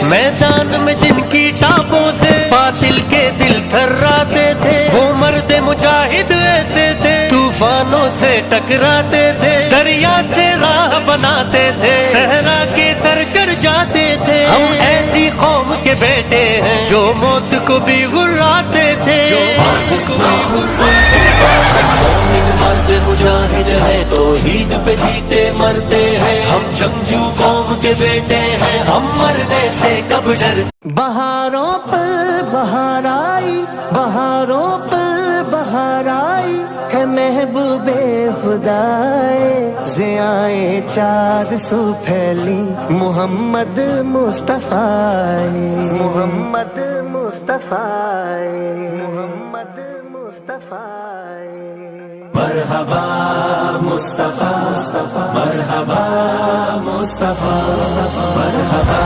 میدان میں جن کی ٹاپوں سے باطل کے دل تھراتے تھے، وہ مرد مجاہد ایسے تھے طوفانوں سے ٹکراتے تھے، دریا سے راہ بناتے تھے، صحرا کے سر چڑھ جاتے تھے۔ ہم ایسی قوم کے بیٹے ہیں جو موت کو بھی گراتے تھے، مرد مجاہد ہے توحید پہ جیتے مرتے ہیں، ہم جنگجو قوم کے بیٹے ہیں، ہم مرنے سے کب ڈرتے۔ بہاروں پر بہار آئی، بہاروں پر بہار آئی ہے محبوب خدائے، ضیائیں چار سو پھیلی محمد مصطفیٰ، محمد مصطفیٰ، محمد مصطفیٰ۔ مرحبا مصطفیٰ، مرحبا مصطفیٰ، مرحبا